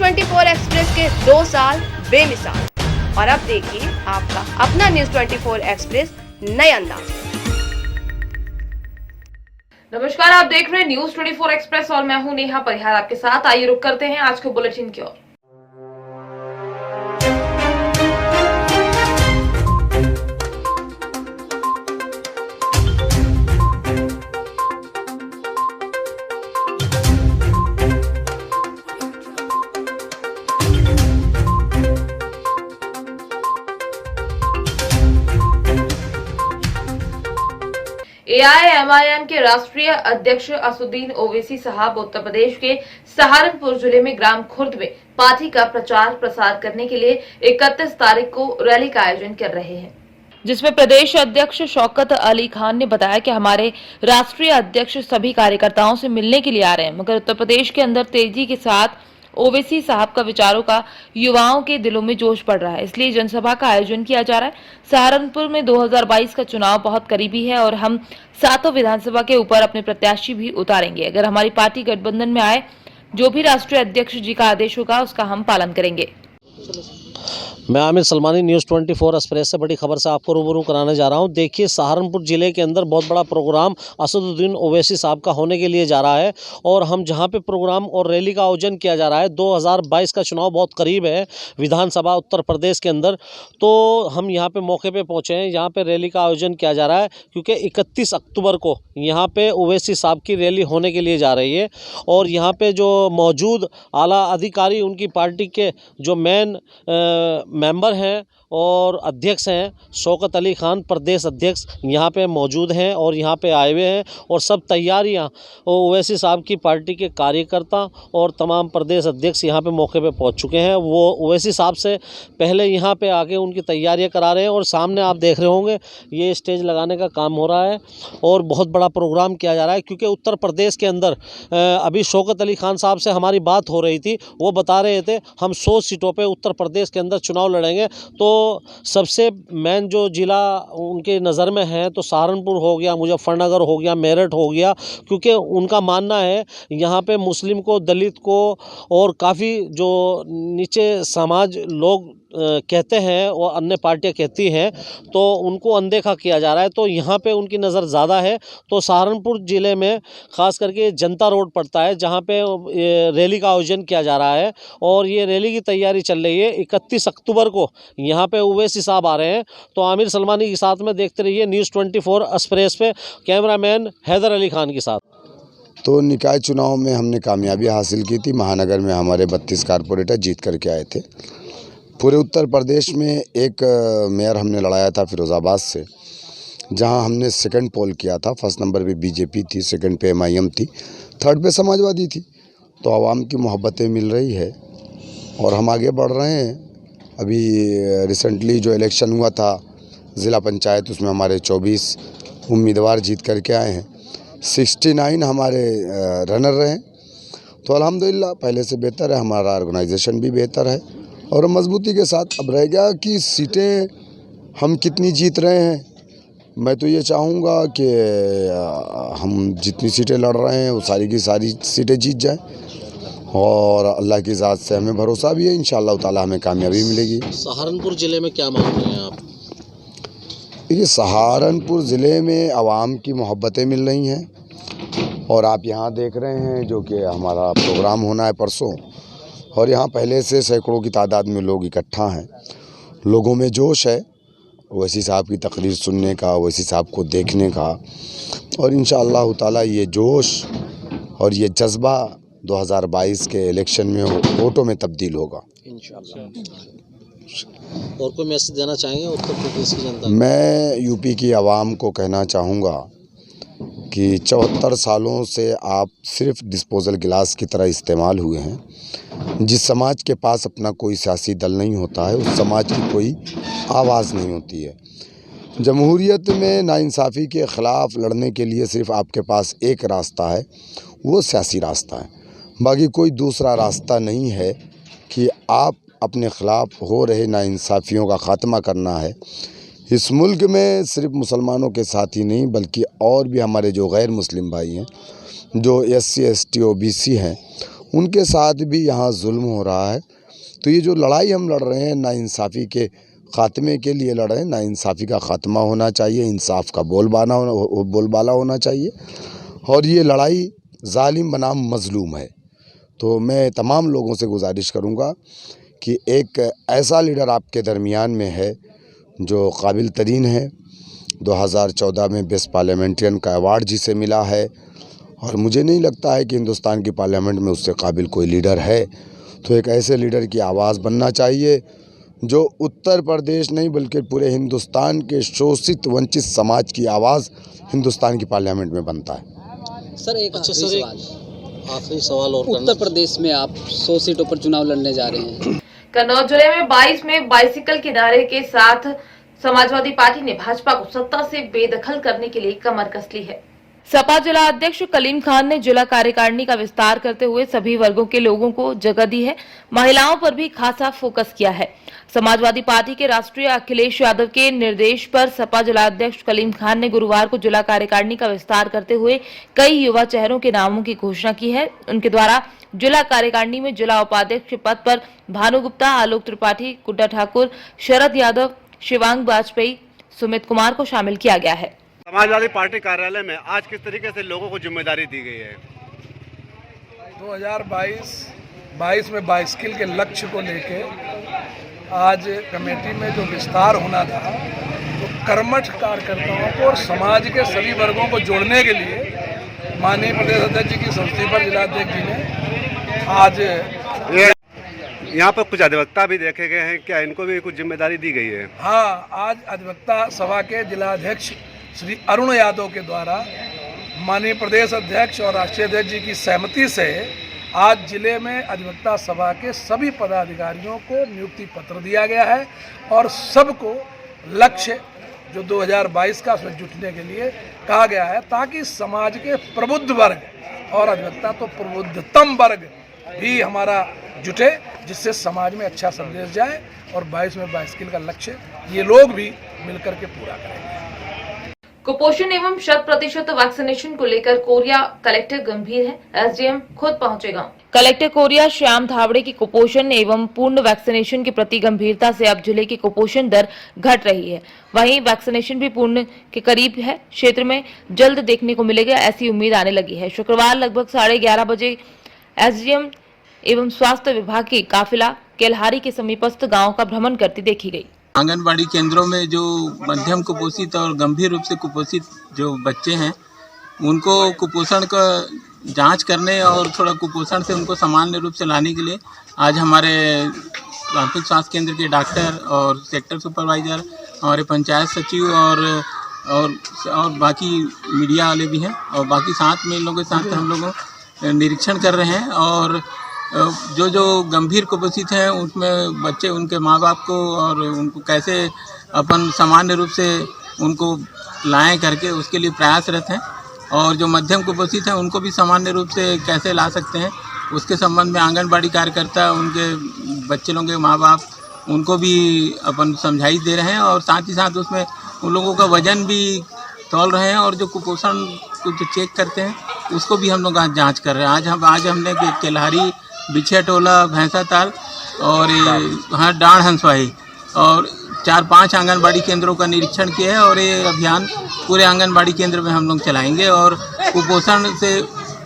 24 express के 2 साल बेमिसाल। और अब देखिए आपका अपना न्यूज़ 24 एक्सप्रेस नए अंदाज। नमस्कार, आप देख रहे हैं न्यूज़ 24 एक्सप्रेस और मैं हूं नेहा परिहार आपके साथ। आइए रुक करते हैं आज के बुलेटिन की ओर। एआईएमआईएम के राष्ट्रीय अध्यक्ष असदुद्दीन ओवैसी साहब उत्तर प्रदेश के सहारनपुर जिले में ग्राम खुर्द में पार्टी का प्रचार प्रसार करने के लिए 31 तारीख को रैली का आयोजन कर रहे हैं, जिसमें प्रदेश अध्यक्ष शौकत अली खान ने बताया कि हमारे राष्ट्रीय अध्यक्ष सभी कार्यकर्ताओं से मिलने के लिए आ रहे हैं, मगर उत्तर प्रदेश के अंदर तेजी के साथ ओवैसी साहब का विचारों का युवाओं के दिलों में जोश पड़ रहा है, इसलिए जनसभा का आयोजन किया जा रहा है। सहारनपुर में 2022 का चुनाव बहुत करीबी है और हम 7 विधानसभा के ऊपर अपने प्रत्याशी भी उतारेंगे। अगर हमारी पार्टी गठबंधन में आए, जो भी राष्ट्रीय अध्यक्ष जी का आदेश होगा उसका हम पालन करेंगे। मैं आमिर सलमानी न्यूज़ 24 एक्सप्रेस से बड़ी खबर से आपको रूबरू कराने जा रहा हूं। देखिए, सहारनपुर ज़िले के अंदर बहुत बड़ा प्रोग्राम असदुद्दीन ओवैसी साहब का होने के लिए जा रहा है और हम जहां पे प्रोग्राम और रैली का आयोजन किया जा रहा है, 2022 का चुनाव बहुत करीब है विधानसभा उत्तर प्रदेश के अंदर, तो हम यहां पे मौके पे पहुंचे हैं। यहां पे रैली का आयोजन किया जा रहा है क्योंकि 31 अक्टूबर को यहाँ पर ओवैसी साहब की रैली होने के लिए जा रही है और यहाँ पर जो मौजूद आला अधिकारी, उनकी पार्टी के जो मेन मेंबर हैं और अध्यक्ष हैं, शौकत अली खान प्रदेश अध्यक्ष यहाँ पे मौजूद हैं और यहाँ पे आए हुए हैं और सब तैयारियाँ ओवैसी साहब की पार्टी के कार्यकर्ता और तमाम प्रदेश अध्यक्ष यहाँ पे मौके पे पहुँच चुके हैं। वो ओवैसी साहब से पहले यहाँ पे आके उनकी तैयारियाँ करा रहे हैं और सामने आप देख रहे होंगे ये स्टेज लगाने का काम हो रहा है और बहुत बड़ा प्रोग्राम किया जा रहा है क्योंकि उत्तर प्रदेश के अंदर अभी शौकत अली खान साहब से हमारी बात हो रही थी, वो बता रहे थे हम 100 सीटों पर उत्तर प्रदेश के अंदर चुनाव लड़ेंगे। तो सबसे मेन जो ज़िला उनके नज़र में है तो सहारनपुर हो गया, मुजफ्फरनगर हो गया, मेरठ हो गया, क्योंकि उनका मानना है यहाँ पे मुस्लिम को, दलित को और काफ़ी जो नीचे समाज लोग कहते हैं और अन्य पार्टियां कहती हैं, तो उनको अनदेखा किया जा रहा है। तो यहाँ पे उनकी नज़र ज़्यादा है। तो सहारनपुर ज़िले में ख़ास करके जनता रोड पड़ता है जहाँ पे रैली का आयोजन किया जा रहा है और ये रैली की तैयारी चल रही है। 31 अक्टूबर को यहाँ पे ओवैसी साहब आ रहे हैं। तो आमिर सलमानी के साथ में देखते रहिए न्यूज़ 24 एक्सप्रेस पे, कैमरामैन हैदर अली खान के साथ। तो निकाय चुनाव में हमने कामयाबी हासिल की थी। महानगर में हमारे 32 कारपोरेटर जीत करके आए थे। पूरे उत्तर प्रदेश में एक मेयर हमने लड़ाया था फिरोज़ाबाद से, जहां हमने सेकंड पोल किया था। फर्स्ट नंबर पे बीजेपी थी, सेकंड पे एमआईएम थी, थर्ड पे समाजवादी थी। तो आवाम की मोहब्बतें मिल रही है और हम आगे बढ़ रहे हैं। अभी रिसेंटली जो इलेक्शन हुआ था ज़िला पंचायत, उसमें हमारे 24 उम्मीदवार जीत करके आए हैं। 69 हमारे रनर रहे। तो अल्हम्दुलिल्लाह पहले से बेहतर है, हमारा ऑर्गेनाइजेशन भी बेहतर है और मजबूती के साथ। अब रह गया कि सीटें हम कितनी जीत रहे हैं। मैं तो ये चाहूँगा कि हम जितनी सीटें लड़ रहे हैं वो सारी की सारी सीटें जीत जाएं और अल्लाह की ज़ात से हमें भरोसा भी है, इंशाअल्लाह ताला हमें कामयाबी मिलेगी। सहारनपुर ज़िले में क्या मांग रहे हैं आप? देखिए, सहारनपुर ज़िले में आवाम की मोहब्बतें मिल रही हैं और आप यहाँ देख रहे हैं जो कि हमारा प्रोग्राम होना है परसों, और यहाँ पहले से सैकड़ों की तादाद में लोग इकट्ठा हैं। लोगों में जोश है ओवैसी साहब की तकरीर सुनने का, ओवैसी साहब को देखने का, और इंशाअल्लाह ताला ये जोश और ये जज्बा 2022 के इलेक्शन में वोटों में तब्दील होगा इंशाअल्लाह। और कोई मैसेज देना चाहेंगे उत्तर प्रदेश की जनता? मैं यूपी की आवाम को कहना चाहूँगा कि 74 सालों से आप सिर्फ डिस्पोजल गिलास की तरह इस्तेमाल हुए हैं। जिस समाज के पास अपना कोई सियासी दल नहीं होता है, उस समाज की कोई आवाज़ नहीं होती है। जमहूरियत में नाइंसाफ़ी के ख़िलाफ़ लड़ने के लिए सिर्फ आपके पास एक रास्ता है, वो सियासी रास्ता है। बाकी कोई दूसरा रास्ता नहीं है कि आप अपने ख़िलाफ़ हो रहे नाइंसाफ़ियों का ख़ात्मा करना है। इस मुल्क में सिर्फ मुसलमानों के साथ ही नहीं बल्कि और भी हमारे जो गैर मुस्लिम भाई हैं, जो SC ST OBC हैं, उनके साथ भी यहाँ जुल्म हो रहा है। तो ये जो लड़ाई हम लड़ रहे हैं नाइंसाफ़ी के ख़ात्मे के लिए लड़ रहे हैं, नाइंसाफ़ी का ख़ात्मा होना चाहिए, इंसाफ का बोलबाला होना चाहिए, और ये लड़ाई जालिम बनाम मज़लूम है। तो मैं तमाम लोगों से गुजारिश करूँगा कि एक ऐसा लीडर आपके दरमियान में है जो काबिल तरीन है, 2014 में बेस्ट पार्लियामेंट्रियन का अवार्ड जिसे मिला है, और मुझे नहीं लगता है कि हिंदुस्तान की पार्लियामेंट में उससे काबिल कोई लीडर है। तो एक ऐसे लीडर की आवाज़ बनना चाहिए जो उत्तर प्रदेश नहीं बल्कि पूरे हिंदुस्तान के शोषित वंचित समाज की आवाज़ हिंदुस्तान की पार्लियामेंट में बनता है। सर एक अच्छा आखिरी सर, सवाल। आखिरी सवाल और उत्तर प्रदेश में आप 100 सीटों पर चुनाव लड़ने जा रहे हैं। कन्नौज जिले में 22 में बाइसिकल के नारे के साथ समाजवादी पार्टी ने भाजपा को सत्ता से बेदखल करने के लिए कमर कस ली है। सपा जिला अध्यक्ष कलीम खान ने जिला कार्यकारिणी का विस्तार करते हुए सभी वर्गों के लोगों को जगह दी है। महिलाओं पर भी खासा फोकस किया है। समाजवादी पार्टी के राष्ट्रीय अखिलेश यादव के निर्देश पर सपा जिला अध्यक्ष कलीम खान ने गुरुवार को जिला कार्यकारिणी का विस्तार करते हुए कई युवा चेहरों के नामों की घोषणा की है। उनके द्वारा जिला कार्यकारिणी में जिला उपाध्यक्ष पद पर भानु गुप्ता, आलोक त्रिपाठी, गुड्डा ठाकुर, शरद यादव, शिवांग वाजपेयी, सुमित कुमार को शामिल किया गया है। समाजवादी पार्टी कार्यालय में आज किस तरीके से लोगों को जिम्मेदारी दी गई है? 2022 में बाइसिकल के लक्ष्य को लेके आज कमेटी में जो विस्तार होना था, तो कर्मठ कार्यकर्ताओं को और समाज के सभी वर्गों को जोड़ने के लिए माननीय प्रदेश अध्यक्ष जी की संस्था पर जिलाध्यक्ष जी ने आज यहाँ पर कुछ अधिवक्ता भी देखे गए हैं, क्या इनको भी कुछ जिम्मेदारी दी गई है? हाँ, आज अधिवक्ता सभा के जिलाध्यक्ष श्री अरुण यादव के द्वारा माननीय प्रदेश अध्यक्ष और राष्ट्रीय अध्यक्ष जी की सहमति से आज जिले में अधिवक्ता सभा के सभी पदाधिकारियों को नियुक्ति पत्र दिया गया है और सबको लक्ष्य जो 2022 का उसमें जुटने के लिए कहा गया है, ताकि समाज के प्रबुद्ध वर्ग और अधिवक्ता तो प्रबुद्धतम वर्ग भी हमारा जुटे, जिससे समाज में अच्छा संदेश जाए और 22 में बाइसिकल का लक्ष्य ये लोग भी मिलकर के पूरा करेंगे। कुपोषण एवं 100% वैक्सीनेशन को लेकर कोरिया कलेक्टर गंभीर है। एसडीएम खुद पहुंचे गांव। कलेक्टर कोरिया श्याम धावड़े की कुपोषण एवं पूर्ण वैक्सीनेशन के प्रति गंभीरता से अब जिले की कुपोषण दर घट रही है। वहीं वैक्सीनेशन भी पूर्ण के करीब है। क्षेत्र में जल्द देखने को मिलेगा, ऐसी उम्मीद आने लगी है। शुक्रवार लगभग 11:30 बजे एसडीएम एवं स्वास्थ्य विभाग की काफिला केल्हारी के समीपस्थ गाँव का भ्रमण करती देखी गयी। आंगनबाड़ी केंद्रों में जो मध्यम कुपोषित और गंभीर रूप से कुपोषित जो बच्चे हैं, उनको कुपोषण का जांच करने और थोड़ा कुपोषण से उनको सामान्य रूप से लाने के लिए आज हमारे प्राथमिक स्वास्थ्य केंद्र के डॉक्टर और सेक्टर सुपरवाइज़र, हमारे पंचायत सचिव और बाकी मीडिया वाले भी हैं, और बाकी साथ में इन लोगों के साथ हम लोग निरीक्षण कर रहे हैं। और जो गंभीर कुपोषित हैं उसमें बच्चे, उनके माँ बाप को और उनको कैसे अपन सामान्य रूप से उनको लाएं करके उसके लिए प्रयासरत हैं। और जो मध्यम कुपोषित हैं उनको भी सामान्य रूप से कैसे ला सकते हैं उसके संबंध में आंगनबाड़ी कार्यकर्ता, उनके बच्चे लोगों के माँ बाप, उनको भी अपन समझाइश दे रहे हैं। और साथ ही साथ उसमें उन लोगों का वजन भी तौल रहे हैं और जो कुपोषण को जो चेक करते हैं उसको भी हम लोग आज जाँच कर रहे हैं। आज हमने केल्हारी, बिछिया टोला, भैंसा ताल और हाँ डांड हंसवाही और 4-5 आंगनबाड़ी केंद्रों का निरीक्षण किया है। और ये अभियान पूरे आंगनबाड़ी केंद्र में हम लोग चलाएंगे और कुपोषण से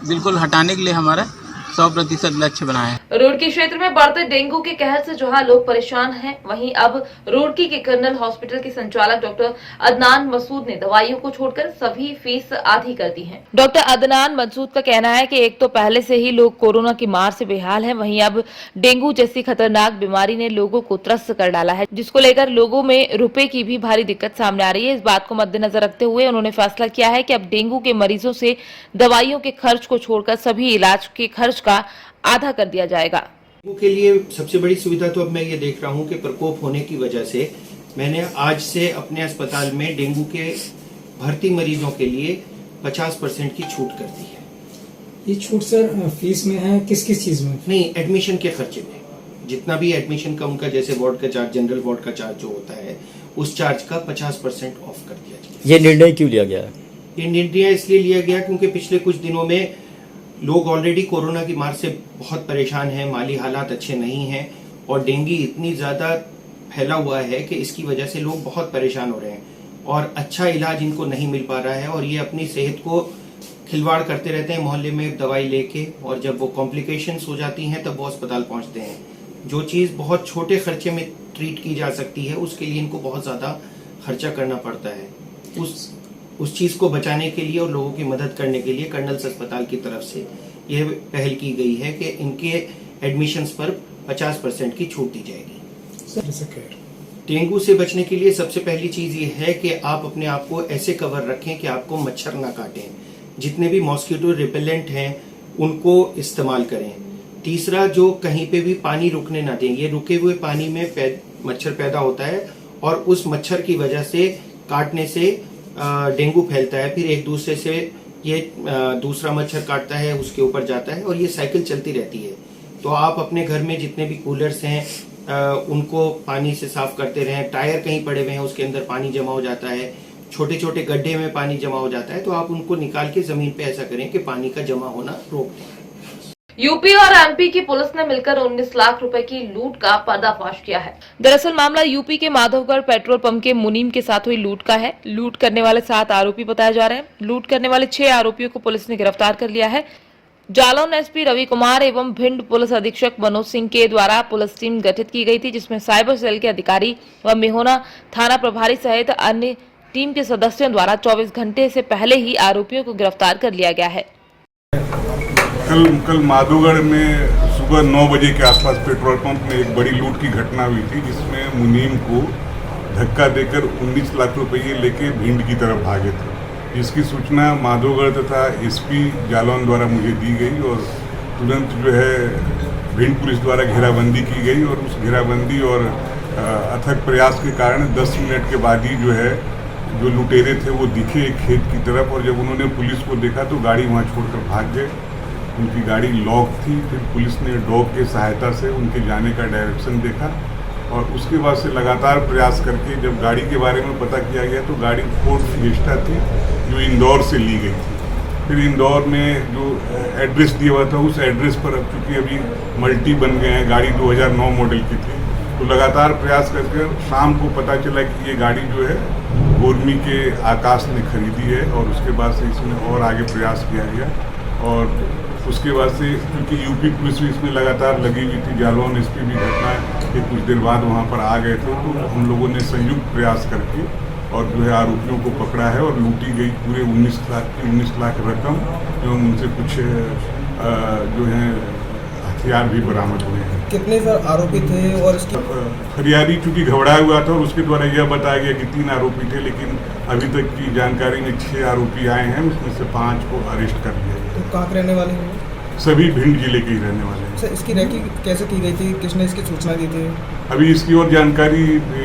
बिल्कुल हटाने के लिए हमारा 100% लक्ष्य बनाया है। रुड़की क्षेत्र में बढ़ते डेंगू के कहर से जहां लोग परेशान हैं, वहीं अब रुड़की के कर्नल हॉस्पिटल के संचालक डॉक्टर अदनान मसूद ने दवाइयों को छोड़कर सभी फीस आधी कर दी है। डॉक्टर अदनान मसूद का कहना है कि एक तो पहले से ही लोग कोरोना की मार से बेहाल हैं, वहीं अब डेंगू जैसी खतरनाक बीमारी ने लोगों को त्रस्त कर डाला है, जिसको लेकर लोगों में रुपए की भी भारी दिक्कत सामने आ रही है। इस बात को मद्देनजर रखते हुए उन्होंने फैसला किया है कि अब डेंगू के मरीजों से दवाइयों के खर्च को छोड़कर सभी इलाज के खर्च का आधा कर दिया जाएगा। डेंगू के लिए सबसे बड़ी सुविधा तो अब मैं ये देख रहा हूँ कि प्रकोप होने की वजह से मैंने आज से अपने अस्पताल में डेंगू के भर्ती मरीजों के लिए 50% की छूट कर दी है। ये छूट सर फीस में है, किस किस चीज में? नहीं, एडमिशन के खर्चे में, जितना भी एडमिशन का उनका जैसे वार्ड का चार्ज, जनरल वार्ड का चार्ज जो होता है, उस चार्ज का 50% ऑफ कर दिया जाए। ये निर्णय क्यों लिया गया है? ये निर्णय इसलिए लिया गया क्योंकि पिछले कुछ दिनों में लोग ऑलरेडी कोरोना की मार से बहुत परेशान हैं, माली हालात अच्छे नहीं हैं और डेंगू इतनी ज़्यादा फैला हुआ है कि इसकी वजह से लोग बहुत परेशान हो रहे हैं और अच्छा इलाज इनको नहीं मिल पा रहा है और ये अपनी सेहत को खिलवाड़ करते रहते हैं मोहल्ले में दवाई लेके, और जब वो कॉम्प्लिकेशंस हो जाती हैं तब वो अस्पताल पहुंचते हैं। जो चीज़ बहुत छोटे खर्चे में ट्रीट की जा सकती है उसके लिए इनको बहुत ज़्यादा खर्चा करना पड़ता है। उस चीज़ को बचाने के लिए और लोगों की मदद करने के लिए कर्नल्स अस्पताल की तरफ से यह पहल की गई है कि इनके एडमिशन्स पर 50% की छूट दी जाएगी। डेंगू से बचने के लिए सबसे पहली चीज़ ये है कि आप अपने आप को ऐसे कवर रखें कि आपको मच्छर ना काटें। जितने भी मॉस्किटो रिपेलेंट हैं उनको इस्तेमाल करें। तीसरा, जो कहीं पे भी पानी रुकने ना दें। ये रुके हुए पानी में मच्छर पैदा होता है और उस मच्छर की वजह से काटने से डेंगू फैलता है। फिर एक दूसरे से ये दूसरा मच्छर काटता है, उसके ऊपर जाता है और ये साइकिल चलती रहती है। तो आप अपने घर में जितने भी कूलर्स हैं उनको पानी से साफ करते रहें। टायर कहीं पड़े हुए हैं उसके अंदर पानी जमा हो जाता है, छोटे छोटे गड्ढे में पानी जमा हो जाता है, तो आप उनको निकाल के जमीन पे ऐसा करें कि पानी का जमा होना रोक दें। यूपी और एमपी की पुलिस ने मिलकर 19 लाख रुपए की लूट का पर्दाफाश किया है। दरअसल मामला यूपी के माधवगढ़ पेट्रोल पंप के मुनीम के साथ हुई लूट का है। लूट करने वाले 7 आरोपी बताए जा रहे हैं। लूट करने वाले 6 आरोपियों को पुलिस ने गिरफ्तार कर लिया है। जालौन एसपी रवि कुमार एवं भिंड पुलिस अधीक्षक मनोज सिंह के द्वारा पुलिस टीम गठित की गई थी, जिसमें साइबर सेल के अधिकारी व मेहोना थाना प्रभारी सहित अन्य टीम के सदस्यों द्वारा 24 घंटे से पहले ही आरोपियों को गिरफ्तार कर लिया गया है। कल माधोगढ़ में सुबह 9 बजे के आसपास पेट्रोल पंप में एक बड़ी लूट की घटना हुई थी, जिसमें मुनीम को धक्का देकर 19 लाख रुपये लेके भिंड की तरफ भागे थे। इसकी सूचना माधोगढ़ तथा एसपी जालौन द्वारा मुझे दी गई और तुरंत जो है भिंड पुलिस द्वारा घेराबंदी की गई और उस घेराबंदी और अथक प्रयास के कारण 10 मिनट के बाद ही जो है जो लुटेरे थे वो दिखे एक खेत की तरफ, और जब उन्होंने पुलिस को देखा तो गाड़ी वहाँ छोड़कर भाग गए। उनकी गाड़ी लॉक थी। फिर पुलिस ने डॉग के सहायता से उनके जाने का डायरेक्शन देखा और उसके बाद से लगातार प्रयास करके जब गाड़ी के बारे में पता किया गया तो गाड़ी फोर्ड फिएस्टा थी जो इंदौर से ली गई थी। फिर इंदौर में जो एड्रेस दिया हुआ था उस एड्रेस पर अब चूँकि अभी मल्टी बन गए हैं, गाड़ी 2009 मॉडल की थी, तो लगातार प्रयास करके शाम को पता चला कि ये गाड़ी जो है गोरमी के आकाश ने खरीदी है और उसके बाद से इसमें और आगे प्रयास किया गया और उसके बाद से क्योंकि यूपी पुलिस भी इसमें लगातार लगी हुई थी, जालौन एसपी भी घटना के कुछ देर बाद वहाँ पर आ गए थे, तो हम लोगों ने संयुक्त प्रयास करके और जो है आरोपियों को पकड़ा है और लूटी गई पूरे 19 लाख रकम एवं उनसे कुछ जो है हथियार भी बरामद हुए हैं। कितने सर आरोपी थे और इसकी फरियादी चूँकि घबराया हुआ था और उसके द्वारा यह बताया गया कि 3 आरोपी थे, लेकिन अभी तक की जानकारी में 6 आरोपी आए हैं, उसमें से 5 को अरेस्ट कर लिया गया। तो कहाँ के रहने वाले हैं? सभी भिंड जिले के ही रहने वाले हैं। सर इसकी रैकी कैसे की गई थी, किसने इसकी सूचना दी थी? अभी इसकी और जानकारी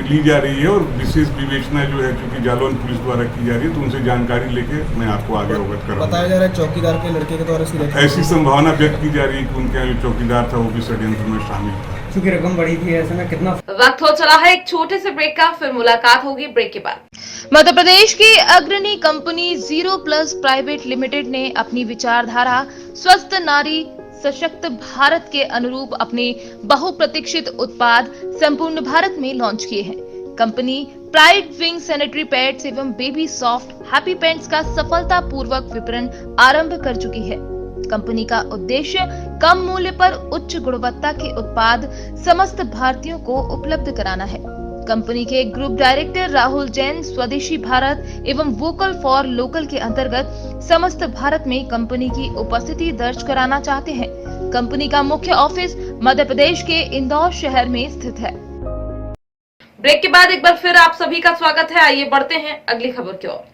ली जा रही है और विशेष विवेचना जो है चूँकि जालौन पुलिस द्वारा की जा रही है तो उनसे जानकारी लेके मैं आपको आगे अवगत कराऊंगा। बताया जा रहा है चौकीदार के लड़के के द्वारा इसकी रैकी। ऐसी संभावना व्यक्त की जा रही है कि उनके यहाँ जो चौकीदार था वो भी षड्यंत्र में शामिल था। क्योंकि रकम बड़ी थी, ऐसे में कितना वक्त हो चला है एक छोटे से ब्रेक का, फिर मुलाकात होगी ब्रेक के बाद। मध्य प्रदेश की अग्रणी कंपनी 0+ प्राइवेट लिमिटेड ने अपनी विचारधारा स्वस्थ नारी सशक्त भारत के अनुरूप अपने बहुप्रतीक्षित उत्पाद संपूर्ण भारत में लॉन्च किए हैं। Company pride wing sanitary pads एवं बेबी सॉफ्ट हैप्पी पैंट्स का सफलतापूर्वक विपणन आरंभ कर चुकी है। कंपनी का उद्देश्य कम मूल्य पर उच्च गुणवत्ता के उत्पाद समस्त भारतीयों को उपलब्ध कराना है। कंपनी के ग्रुप डायरेक्टर राहुल जैन स्वदेशी भारत एवं वोकल फॉर लोकल के अंतर्गत समस्त भारत में कंपनी की उपस्थिति दर्ज कराना चाहते हैं। कंपनी का मुख्य ऑफिस मध्य प्रदेश के इंदौर शहर में स्थित है। ब्रेक के बाद एक बार फिर आप सभी का स्वागत है। आइए बढ़ते हैं अगली खबर की ओर।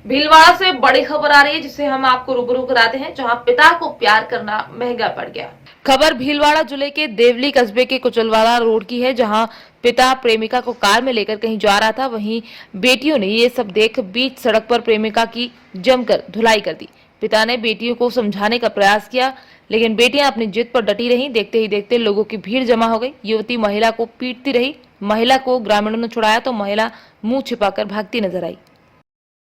भीलवाड़ा से बड़ी खबर आ रही है जिसे हम आपको रूबरू कराते हैं, जहां पिता को प्यार करना महंगा पड़ गया। खबर भीलवाड़ा जिले के देवली कस्बे के कुचलवाड़ा रोड की है, जहां पिता प्रेमिका को कार में लेकर कहीं जा रहा था, वहीं बेटियों ने ये सब देख बीच सड़क पर प्रेमिका की जमकर धुलाई कर दी। पिता ने बेटियों को समझाने का प्रयास किया, लेकिन बेटियां अपनी जिद पर डटी रहीं। देखते ही देखते लोगों की भीड़ जमा हो गई। युवती महिला को पीटती रही। महिला को ग्रामीणों ने छुड़ाया तो महिला मुंह छिपाकर भागती नजर आई।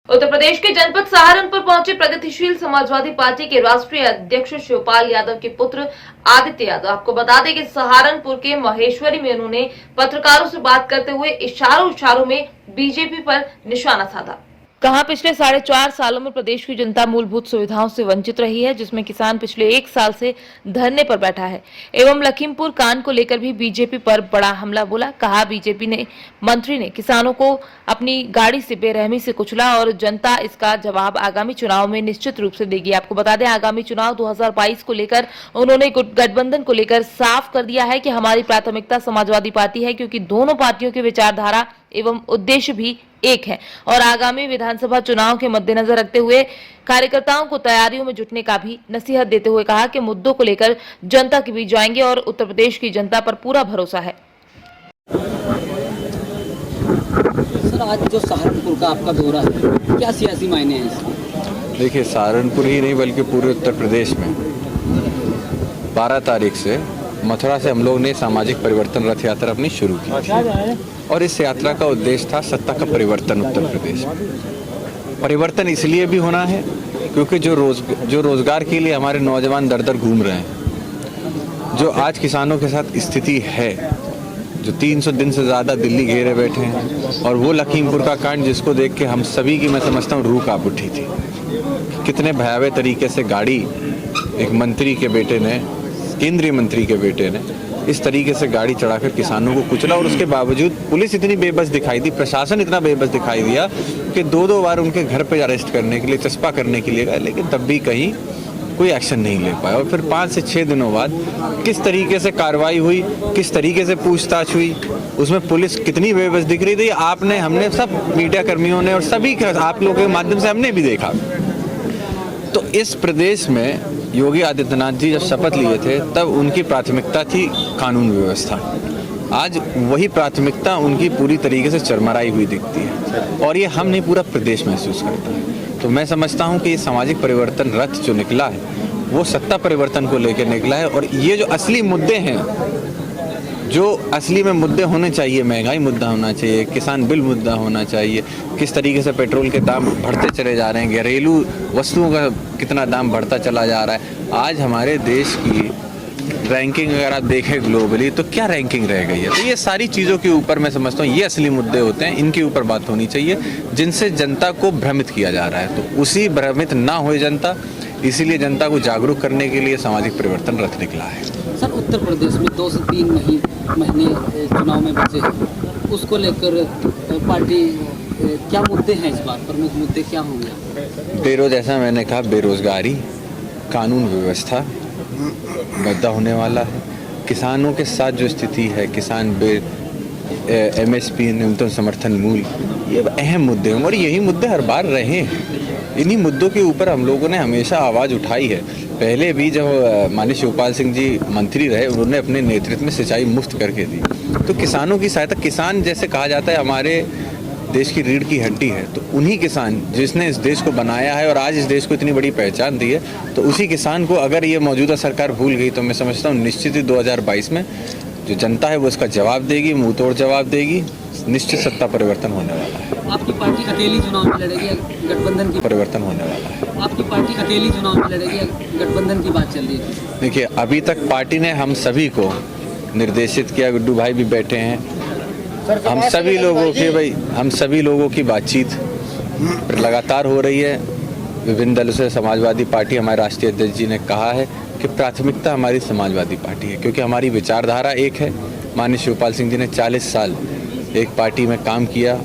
उत्तर प्रदेश के जनपद सहारनपुर पहुंचे प्रगतिशील समाजवादी पार्टी के राष्ट्रीय अध्यक्ष शिवपाल यादव के पुत्र आदित्य यादव। आपको बता दें कि सहारनपुर के महेश्वरी में उन्होंने पत्रकारों से बात करते हुए इशारों में बीजेपी पर निशाना साधा। कहा, पिछले 4.5 सालों में प्रदेश की जनता मूलभूत सुविधाओं से वंचित रही है, जिसमें किसान पिछले 1 साल से धरने पर बैठा है। एवं लखीमपुर कांड को लेकर भी बीजेपी पर बड़ा हमला बोला। कहा, बीजेपी ने मंत्री ने किसानों को अपनी गाड़ी से बेरहमी से कुचला और जनता इसका जवाब आगामी चुनाव में निश्चित रूप से देगी। आपको बता दें, आगामी चुनाव 2022 को लेकर उन्होंने गठबंधन को लेकर साफ कर दिया है कि हमारी प्राथमिकता समाजवादी पार्टी है, क्योंकि दोनों पार्टियों की विचारधारा एवं उद्देश्य भी एक है। और आगामी विधानसभा चुनाव के मद्देनजर रखते हुए कार्यकर्ताओं को तैयारियों में जुटने का भी नसीहत देते हुए कहा कि मुद्दों को लेकर जनता के बीच जाएंगे और उत्तर प्रदेश की जनता पर पूरा भरोसा है। सर, आज जो सहारनपुर का आपका दौरा है, क्या सियासी मायने हैं इसके? देखिए, सहारनपुर ही नहीं बल्कि पूरे उत्तर प्रदेश में 12 तारीख से मथुरा से हम लोग ने सामाजिक परिवर्तन रथ यात्रा अपनी शुरू की और इस यात्रा का उद्देश्य था सत्ता का परिवर्तन उत्तर प्रदेश में। परिवर्तन इसलिए भी होना है क्योंकि जो रोजगार के लिए हमारे नौजवान दर दर घूम रहे हैं, जो आज किसानों के साथ स्थिति है, जो 300 दिन से ज़्यादा दिल्ली घेरे बैठे हैं, और वो लखीमपुर का कांड जिसको देख के हम सभी की, मैं समझता हूँ, रूह कांप उठी थी। कितने भयावह तरीके से गाड़ी एक मंत्री के बेटे ने, केंद्रीय मंत्री के बेटे ने इस तरीके से गाड़ी चढ़ाकर किसानों को कुचला, और उसके बावजूद पुलिस इतनी बेबस दिखाई दी, प्रशासन इतना बेबस दिखाई दिया कि 2-2 बार उनके घर पे अरेस्ट करने के लिए, चस्पा करने के लिए गए, लेकिन तब भी कहीं कोई एक्शन नहीं ले पाया। और फिर 5 से 6 दिनों बाद किस तरीके से कार्रवाई हुई, किस तरीके से पूछताछ हुई, उसमें पुलिस कितनी बेबस दिख रही थी, आपने, हमने, सब मीडिया कर्मियों ने और सभी आप लोगों के माध्यम से हमने भी देखा। तो इस प्रदेश में योगी आदित्यनाथ जी जब शपथ लिए थे तब उनकी प्राथमिकता थी कानून व्यवस्था। आज वही प्राथमिकता उनकी पूरी तरीके से चरमराई हुई दिखती है, और ये हम नहीं, पूरा प्रदेश महसूस करता है। तो मैं समझता हूँ कि ये सामाजिक परिवर्तन रथ जो निकला है वो सत्ता परिवर्तन को लेकर निकला है, और ये जो असली मुद्दे हैं, जो असली में मुद्दे होने चाहिए, महंगाई मुद्दा होना चाहिए, किसान बिल मुद्दा होना चाहिए, किस तरीके से पेट्रोल के दाम बढ़ते चले जा रहे हैं, घरेलू वस्तुओं का कितना दाम बढ़ता चला जा रहा है। आज हमारे देश की रैंकिंग अगर आप देखें ग्लोबली तो क्या रैंकिंग रह गई है। तो ये सारी चीज़ों के ऊपर मैं समझता हूँ ये असली मुद्दे होते हैं, इनके ऊपर बात होनी चाहिए जिनसे जनता को भ्रमित किया जा रहा है। तो उसी भ्रमित ना हो जनता, इसीलिए जनता को जागरूक करने के लिए सामाजिक परिवर्तन रथ निकला है। सर, उत्तर प्रदेश में 2 से 3 महीने चुनाव में बचे हैं, उसको लेकर पार्टी क्या मुद्दे हैं इस बार, प्रमुख मुद्दे क्या होंगे? जैसा मैंने कहा, बेरोजगारी, कानून व्यवस्था मुद्दा होने वाला है। किसानों के साथ जो स्थिति है, किसान बिल, MSP न्यूनतम समर्थन मूल्य, ये अहम मुद्दे हैं और यही मुद्दे हर बार रहे हैं। इन्हीं मुद्दों के ऊपर हम लोगों ने हमेशा आवाज़ उठाई है। पहले भी जब माननीय शिवपाल सिंह जी मंत्री रहे, उन्होंने अपने नेतृत्व में सिंचाई मुफ्त करके दी। तो किसानों की सहायता, किसान जैसे कहा जाता है हमारे देश की रीढ़ की हड्डी है, तो उन्हीं किसान जिसने इस देश को बनाया है और आज इस देश को इतनी बड़ी पहचान दी है, तो उसी किसान को अगर ये मौजूदा सरकार भूल गई तो मैं समझता हूँ निश्चित ही 2022 में जो जनता है वो इसका जवाब देगी, मुंह तोड़ जवाब देगी। निश्चित सत्ता परिवर्तन होने वाला है। आपकी पार्टी अकेली चुनाव में लड़ेगी, गठबंधन की परिवर्तन होने वाला है। आपकी पार्टी अकेली चुनाव में लड़ेगी, गठबंधन की बात चल रही है? देखिए, अभी तक पार्टी ने हम सभी को निर्देशित किया, गुड्डू भाई भी बैठे हैं, हम सभी लोगों की बातचीत लगातार हो रही है। विभिन्न दलों से समाजवादी पार्टी, हमारे राष्ट्रीय अध्यक्ष जी ने कहा है कि प्राथमिकता हमारी समाजवादी पार्टी है, क्योंकि हमारी विचारधारा एक है। माननीय शिवपाल सिंह जी ने 40 साल एक पार्टी में काम किया,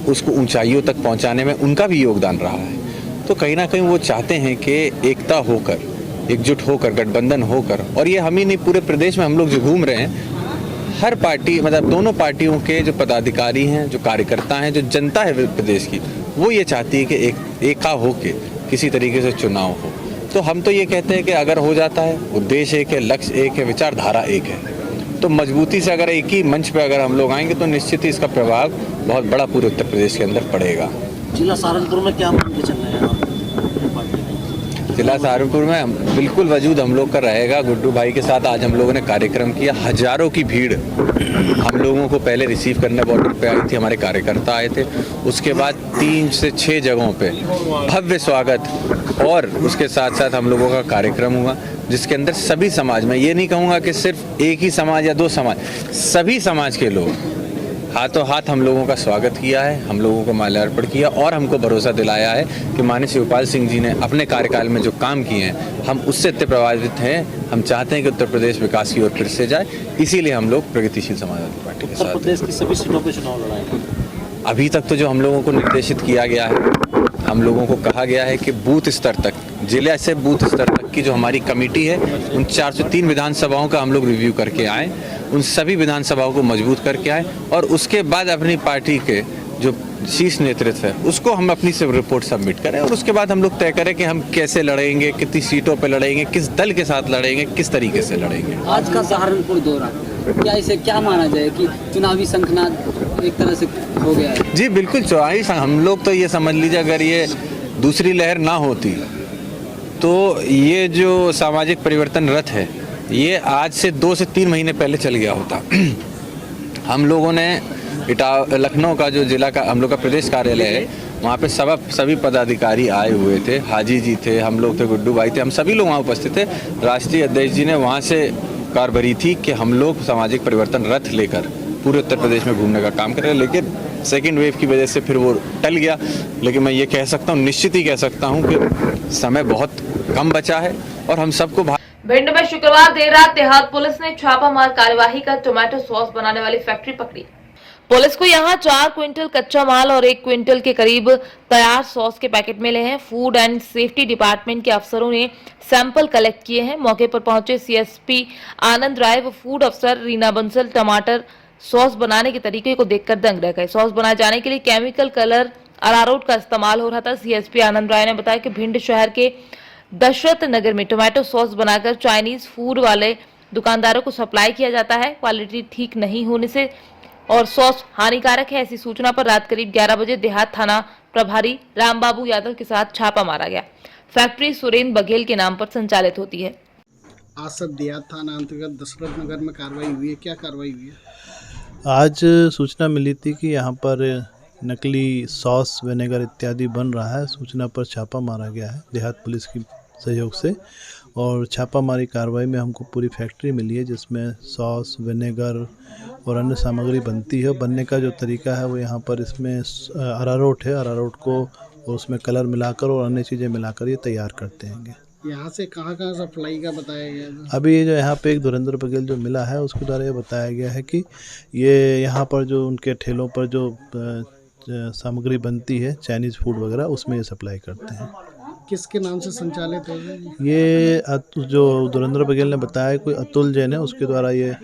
उसको ऊंचाइयों तक पहुंचाने में उनका भी योगदान रहा है। तो कहीं ना कहीं वो चाहते हैं कि एकता होकर, एकजुट होकर, गठबंधन होकर, और ये हम ही नहीं, पूरे प्रदेश में हम लोग जो घूम रहे हैं, हर पार्टी, मतलब दोनों पार्टियों के जो पदाधिकारी हैं, जो कार्यकर्ता हैं, जो जनता है प्रदेश की, वो ये चाहती है कि एका होके किसी तरीके से चुनाव हो। तो हम तो ये कहते हैं कि अगर हो जाता है, उद्देश्य एक है, लक्ष्य एक है, विचारधारा एक है, तो मजबूती से अगर एक ही मंच पे अगर हम लोग आएंगे तो निश्चित ही इसका प्रभाव बहुत बड़ा पूरे उत्तर प्रदेश के अंदर पड़ेगा। जिला सहारनपुर में क्या मान के चल रहे हैं आप? जिला सहारनपुर में बिल्कुल वजूद हम लोग का रहेगा। गुड्डू भाई के साथ आज हम लोगों ने कार्यक्रम किया। हजारों की भीड़ हम लोगों को पहले रिसीव करने बॉर्डर पे आई थी, हमारे कार्यकर्ता आए थे। उसके बाद 3 से 6 जगहों पे भव्य स्वागत और उसके साथ साथ हम लोगों का कार्यक्रम हुआ, जिसके अंदर सभी समाज, मैं ये नहीं कहूँगा कि सिर्फ एक ही समाज या 2 समाज, सभी समाज के लोग हाथों हाथ हम लोगों का स्वागत किया है, हम लोगों को माल्यार्पण किया और हमको भरोसा दिलाया है कि माननीय शिवपाल सिंह जी ने अपने कार्यकाल में जो काम किए हैं हम उससे इतने प्रभावित हैं। हम चाहते हैं कि उत्तर प्रदेश विकास की ओर फिर से जाए, इसीलिए हम लोग प्रगतिशील समाजवादी पार्टी के साथ। उत्तर प्रदेश की सभी सीटों पर चुनाव लड़ाएंगे। अभी तक तो जो हम लोगों को निर्देशित किया गया है, हम लोगों को कहा गया है कि बूथ स्तर तक, जिले से बूथ स्तर तक की जो हमारी कमेटी है उन 403 विधानसभाओं का हम लोग रिव्यू करके आए, उन सभी विधानसभाओं को मजबूत करके आए और उसके बाद अपनी पार्टी के जो शीर्ष नेतृत्व है उसको हम अपनी से रिपोर्ट सबमिट करें और उसके बाद हम लोग तय करें कि हम कैसे लड़ेंगे, कितनी सीटों पर लड़ेंगे, किस दल के साथ लड़ेंगे, किस तरीके से लड़ेंगे। आज का सहारनपुर दौरा क्या इसे क्या माना जाए कि चुनावी शंखनाद एक तरह से हो गया है? जी बिल्कुल, चुनावी हम लोग तो ये समझ लीजिए अगर ये दूसरी लहर ना होती तो ये जो सामाजिक परिवर्तन रथ है ये आज से 2 से 3 महीने पहले चल गया होता। हम लोगों ने लखनऊ का जो जिला का हम लोग का प्रदेश कार्यालय है वहाँ पे सभी पदाधिकारी आए हुए थे, हाजी जी थे, हम लोग थे, गुड्डू भाई थे, हम सभी लोग वहाँ उपस्थित थे। राष्ट्रीय अध्यक्ष जी ने वहाँ से कार भरी थी कि हम लोग सामाजिक परिवर्तन रथ लेकर पूरे उत्तर प्रदेश में घूमने का काम करें, लेकिन सेकेंड वेव की वजह से फिर वो टल गया। लेकिन मैं ये कह सकता हूँ, निश्चित ही कह सकता हूँ कि समय बहुत कम बचा है और हम सबको भिंड में शुक्रवार देर रात देहात पुलिस ने छापामार कार्यवाही कर टोमेटो सॉस बनाने वाली फैक्ट्री पकड़ी। पुलिस को यहां 4 क्विंटल कच्चा माल और 1 क्विंटल के करीब तैयार सॉस के पैकेट मिले हैं। फूड एंड सेफ्टी डिपार्टमेंट के अफसरों ने सैंपल कलेक्ट किए हैं। मौके पर पहुंचे सीएसपी आनंद राय व फूड अफसर रीना बंसल टमाटर सॉस बनाने के तरीके को देखकर दंग रह गए। सॉस बनाए जाने के लिए केमिकल कलर अरारोट का इस्तेमाल हो रहा था। सीएसपी आनंद राय ने बताया कि भिंड शहर के दशरथ नगर में टोमेटो सॉस बनाकर चाइनीज फूड वाले दुकानदारों को सप्लाई किया जाता है। क्वालिटी ठीक नहीं होने से और सॉस हानिकारक है, ऐसी सूचना पर रात करीब 11 बजे देहात थाना प्रभारी रामबाबू यादव के साथ छापा मारा गया। फैक्ट्री सुरेंद्र बघेल के नाम पर संचालित होती है। आज सब देहात थाना अंतर्गत दशरथ नगर में कार्रवाई हुई है। क्या कार्रवाई हुई है? आज सूचना मिली थी कि यहाँ पर नकली सॉस विनेगर इत्यादि बन रहा है। सूचना पर छापा मारा गया है देहात पुलिस की सहयोग से और छापामारी कार्रवाई में हमको पूरी फैक्ट्री मिली है जिसमें सॉस, विनेगर और अन्य सामग्री बनती है। बनने का जो तरीका है वो यहाँ पर इसमें अरारोट है, अरारोट को उसमें कलर मिलाकर और अन्य चीज़ें मिलाकर ये तैयार करते हैं। यहाँ से कहाँ सप्लाई का बताया गया है? अभी ये जो यहाँ पे एक धुरेंद्र बघेल जो मिला है उसके द्वारा ये बताया गया है कि ये यहाँ पर जो उनके ठेलों पर जो सामग्री बनती है चाइनीज़ फूड वगैरह उसमें ये सप्लाई करते हैं। किसके नाम से संचालित है ये? जो धुरेंद्र बघेल ने बताया कोई अतुल जैन है, उसके द्वारा ये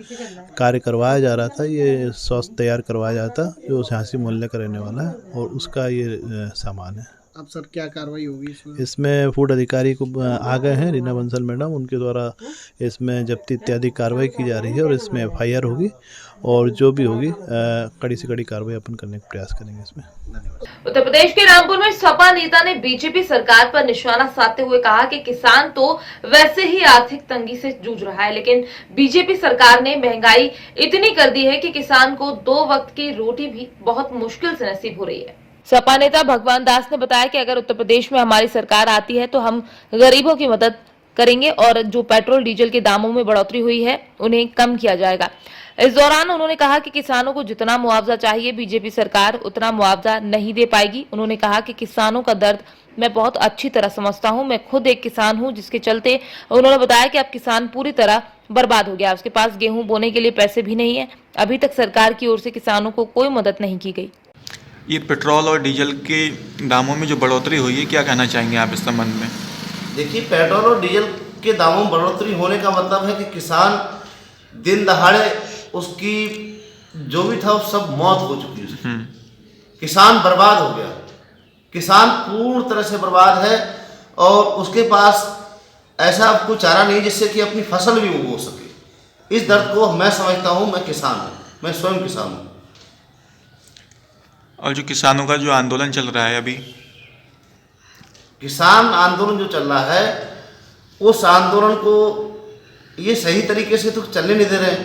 कार्य करवाया जा रहा था। ये सॉस तैयार करवाया जाता जो झांसी मोहल्ले का रहने वाला है और उसका ये सामान है। अब सर क्या कार्रवाई होगी इसमें? इसमें फूड अधिकारी को आ गए हैं रीना बंसल मैडम, उनके द्वारा इसमें जब्ती इत्यादि कार्रवाई की जा रही है और इसमें FIR होगी और जो भी होगी कड़ी से कड़ी कार्रवाई अपन करने का प्रयास करेंगे इसमें। उत्तर प्रदेश के रामपुर में सपा नेता ने बीजेपी सरकार पर निशाना साधते हुए कहा कि किसान तो वैसे ही आर्थिक तंगी से जूझ रहा है, लेकिन बीजेपी सरकार ने महंगाई इतनी कर दी है कि किसान को 2 वक्त की रोटी भी बहुत मुश्किल से नसीब हो रही है। सपा नेता भगवान दास ने बताया कि अगर उत्तर प्रदेश में हमारी सरकार आती है तो हम गरीबों की मदद करेंगे और जो पेट्रोल डीजल के दामों में बढ़ोतरी हुई है उन्हें कम किया जाएगा। इस दौरान उन्होंने कहा कि किसानों को जितना मुआवजा चाहिए बीजेपी सरकार उतना मुआवजा नहीं दे पाएगी। उन्होंने कहा कि किसानों का दर्द मैं बहुत अच्छी तरह समझता हूं, मैं खुद एक किसान हूं, जिसके चलते उन्होंने बताया कि अब किसान पूरी तरह बर्बाद हो गया, उसके पास गेहूं बोने के लिए पैसे भी नहीं है। अभी तक सरकार की ओर से किसानों को कोई मदद नहीं की गई। ये पेट्रोल और डीजल के दामों में जो बढ़ोतरी हुई है, क्या कहना चाहेंगे आप इस संबंध में? देखिए, पेट्रोल और डीजल के दामों में बढ़ोतरी होने का मतलब है कि किसान दिन दहाड़े उसकी जो भी था सब मौत हो चुकी है। किसान बर्बाद हो गया, किसान पूर्ण तरह से बर्बाद है और उसके पास ऐसा कोई चारा नहीं जिससे कि अपनी फसल भी उगो सके। इस दर्द को मैं समझता हूँ। मैं किसान हूँ, मैं स्वयं किसान हूँ। और जो किसानों का जो आंदोलन चल रहा है अभी, किसान आंदोलन जो चल रहा है, उस आंदोलन को ये सही तरीके से तो चलने नहीं दे रहे।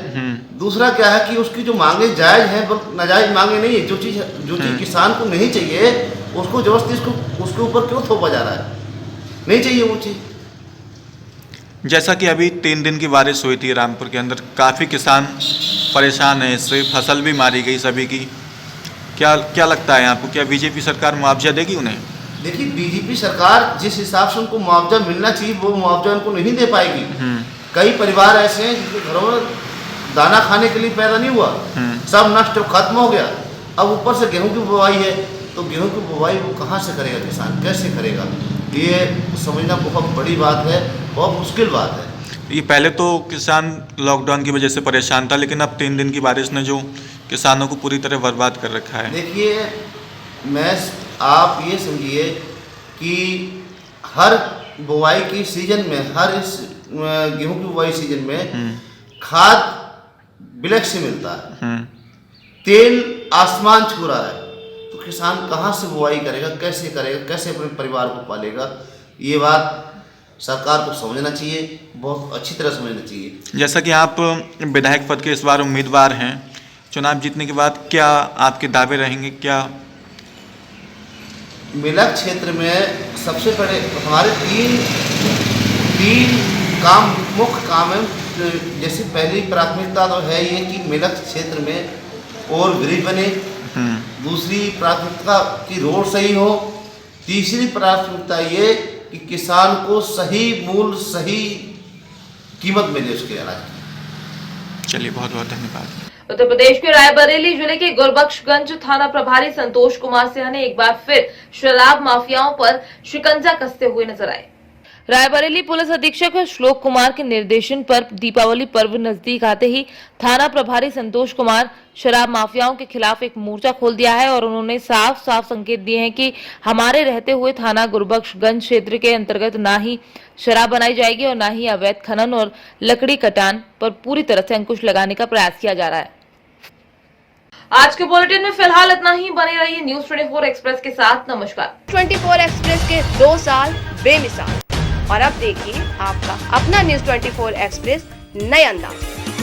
दूसरा क्या है कि उसकी जो मांगे जायज हैं, नाजायज मांगे नहीं है। जो चीज़ किसान को नहीं चाहिए उसको जबरदस्ती उसके ऊपर क्यों थोपा जा रहा है? नहीं चाहिए वो चीज़। जैसा कि अभी 3 दिन की बारिश हुई थी रामपुर के अंदर, काफ़ी किसान परेशान हैं इससे, फसल भी मारी गई सभी की। क्या लगता है आपको, क्या बीजेपी सरकार मुआवजा देगी उन्हें? देखिए, बीजेपी सरकार जिस हिसाब से उनको मुआवजा मिलना चाहिए वो मुआवजा उनको नहीं दे पाएगी। कई परिवार ऐसे हैं जिनके घरों में दाना खाने के लिए पैदा नहीं हुआ, सब नष्ट खत्म हो गया। अब ऊपर से गेहूं की बुवाई है, तो गेहूं की बुवाई वो कहाँ से करेगा किसान, कैसे करेगा? ये समझना बहुत बड़ी बात है, बहुत मुश्किल बात है। ये पहले तो किसान लॉकडाउन की वजह से परेशान था, लेकिन अब 3 दिन की बारिश ने जो किसानों को पूरी तरह बर्बाद कर रखा है। देखिए, आप ये समझिए कि हर बुवाई की सीजन में, हर इस गेहूं की बुवाई सीजन में खाद ब्लैक से मिलता है, तेल आसमान छू रहा है, तो किसान कहाँ से बुवाई करेगा, कैसे करेगा, कैसे अपने परिवार को पालेगा? ये बात सरकार को समझना चाहिए, बहुत अच्छी तरह समझना चाहिए। जैसा कि आप विधायक पद के इस बार उम्मीदवार हैं, चुनाव जीतने के बाद क्या आपके दावे रहेंगे? क्या मेलक क्षेत्र में सबसे बड़े हमारे तीन काम, मुख्य काम है। जैसे पहली प्राथमिकता तो है ये कि मेलक क्षेत्र में और ब्रिज बने, दूसरी प्राथमिकता कि रोड सही हो, तीसरी प्राथमिकता ये कि किसान को सही मूल्य, सही कीमत मिले उसके अनाज की। चलिए, बहुत बहुत धन्यवाद। उत्तर प्रदेश के रायबरेली जिले के गुरबख्शगंज थाना प्रभारी संतोष कुमार सिन्हा ने एक बार फिर शराब माफियाओं पर शिकंजा कसते हुए नजर आए। रायबरेली पुलिस अधीक्षक श्लोक कुमार के निर्देशन पर दीपावली पर्व नजदीक आते ही थाना प्रभारी संतोष कुमार शराब माफियाओं के खिलाफ एक मोर्चा खोल दिया है और उन्होंने साफ साफ संकेत दिए हैं कि हमारे रहते हुए थाना गुरबख्शगंज क्षेत्र के अंतर्गत ना ही शराब बनाई जाएगी और ना ही अवैध खनन और लकड़ी कटान पर पूरी तरह से अंकुश लगाने का प्रयास किया जा रहा है। आज के बुलेटिन में फिलहाल इतना ही। बने रहिए न्यूज 24 एक्सप्रेस के साथ। नमस्कार। 24 एक्सप्रेस के 2 साल बेमिसाल, और अब देखिए आपका अपना न्यूज 24 एक्सप्रेस नए अंदाज में।